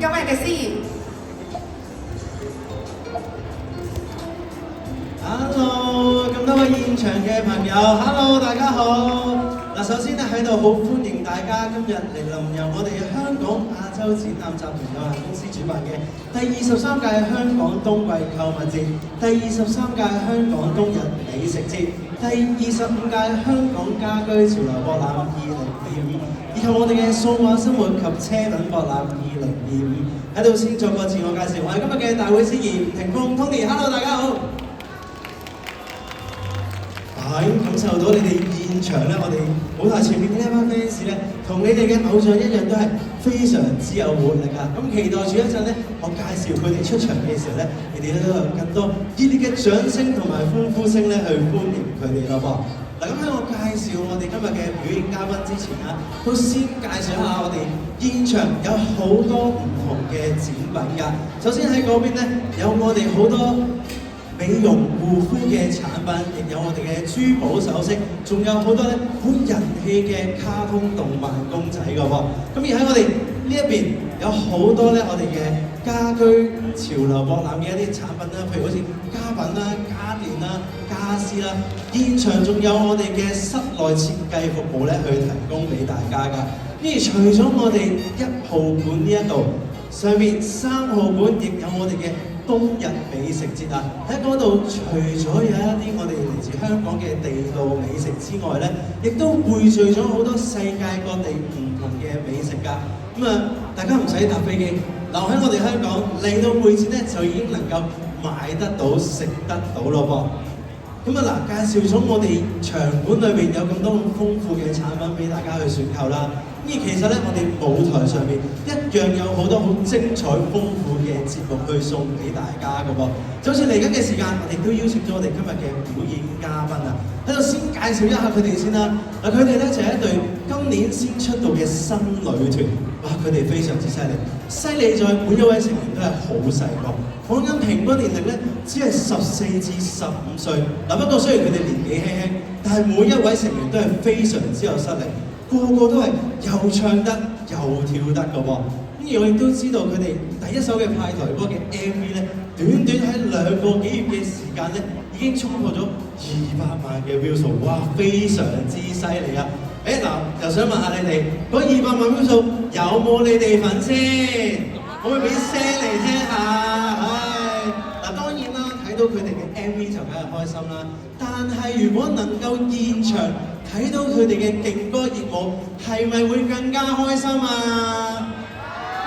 今日嘅司儀。Hello， 咁多位現場嘅朋友 ，Hello， 大家好。嗱，首先咧喺度好歡迎大家今日嚟臨由我哋香港亞洲展覽集團有限公司主辦嘅第23屆香港冬季購物節、第23屆香港冬日美食節、第25屆香港家居潮流博覽2025，以及我哋嘅數碼生活及車品博覽2025。喺度先作個自我介紹，我係今日嘅大會司儀霆鋒 Tony。Hello， 大家好。已經感受到你哋現場咧，我哋舞台前面嘅呢一班 fans 咧，同你哋嘅偶像一樣都係非常之有活力啊！咁期待住一陣咧，我介紹佢哋出場嘅時候咧，你哋都有更多熱烈嘅掌聲同埋歡呼聲咧去歡迎佢哋咯噃。嗱，咁喺我介紹我哋今日嘅表演嘉賓之前啊，都先介紹下我哋現場有好多唔同嘅展品㗎。首先喺嗰邊咧，有我哋好多美容護膚嘅產品，亦有我哋嘅珠寶首飾，仲有好多咧好人氣嘅卡通動漫公仔㗎喎。咁而喺我哋呢一邊有好多咧我哋嘅家居潮流博覽嘅一啲產品啦，譬如好似家品啦、家電啦、家私啦，現場仲有我哋嘅室內設計服務咧去提供俾大家㗎。而除咗我哋1號館呢一度，上面3號館亦有我哋嘅冬日美食節啊！喺嗰度除咗有一啲我哋嚟自香港嘅地道美食之外咧，亦都匯聚咗好多世界各地唔同嘅美食㗎。咁啊，大家唔使搭飛機，留喺我哋香港嚟到會展咧，就已經能夠買得到、食得到咯噃。咁啊嗱，介紹咗我哋場館裏邊有咁多咁豐富嘅產品俾大家去選購啦。咁而其實咧，我哋舞台上面一樣有好多好精彩豐富嘅節目去送俾大家㗎噃。就好似嚟緊嘅時間，我哋都邀請咗我哋今日嘅表演嘉賓啊，喺度先介紹一下佢哋先啦。嗱，佢哋咧就係一隊今年先出道嘅新女團。哇！佢哋非常之犀利，犀利在每一位成員都係好細個，講緊平均年齡咧只係14至15歲。嗱，不過雖然佢哋年紀輕輕，但係每一位成員都係非常之有實力。個個都係又唱得又跳得㗎喎，咁而我亦都知道佢哋第一首嘅派台歌嘅 MV 咧，短喺2個幾月嘅時間咧，已經衝破咗200萬嘅 view 數，哇！非常之犀利啊！嗱，又想問下你哋，嗰200萬 view 數有冇你哋份先？可唔可以俾聲嚟聽下？嗱，當然啦，睇到佢哋嘅 MV 就梗係開心啦，但係如果能夠現場睇到佢哋嘅勁歌熱舞，係咪會更加開心啊？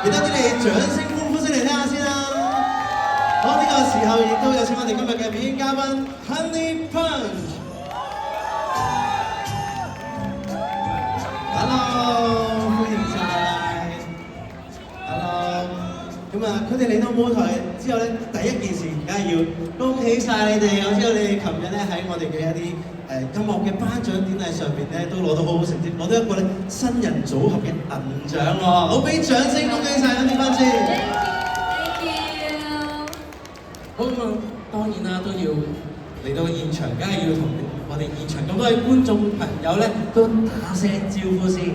俾多啲你掌聲歡呼聲嚟聽下先啦！好，呢個時候亦都有請我哋今日嘅表演嘉賓 Honey Punch。Hello， 歡迎晒。Hello。咁啊，佢哋嚟到舞台之後咧，第一件事梗係要恭喜晒你哋。我知道你哋琴日咧喺我哋嘅一啲音樂嘅頒獎典禮上邊咧，都攞到好好成績，攞到一個咧新人組合嘅銀獎喎！好，俾掌聲恭喜晒Honey Punch先。Thank you。好咁啊，當然啦，都要嚟到現場，梗係要同我哋現場咁多位觀眾朋友咧，都打聲招呼先。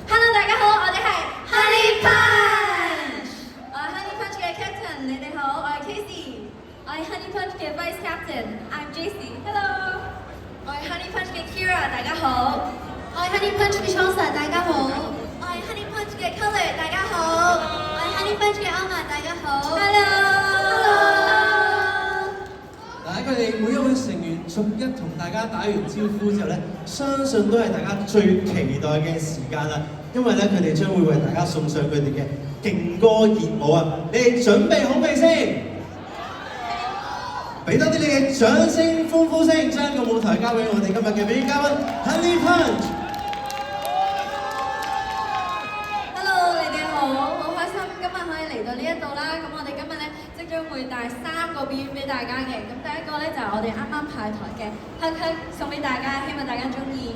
Hello， 大家好，我哋係 Honey Punch。我係 Honey Punch 嘅 Captain， 你哋好，我係 Casey。我係 Honey Punch 嘅 Vice Captain，I'm Jessie。Hello。我係 Honey Punch 嘅 Kira， 大家好。我係 Honey Punch 嘅 Changsa， 大家好。我係 Honey Punch 嘅 Color， 大家好。我係 Honey Punch 嘅 Alma， 大家好。Hello。嗱，喺佢哋每一位成員逐一同大家打完招呼之後咧，相信都係大家最期待嘅時間啦。因為咧，佢哋將會為大家送上佢哋嘅勁歌熱舞啊！你哋準備好未先？俾多啲你嘅掌聲、歡呼聲，將個舞台交俾我哋今日嘅表演嘉賓 Honey Punch。Hello， 你哋好，好開心今日可以嚟到呢一度啦。咁我哋今日咧即將會帶3個表演俾大家嘅。咁第一個咧就係我哋啱啱派台嘅黑黑送俾大家，希望大家中意。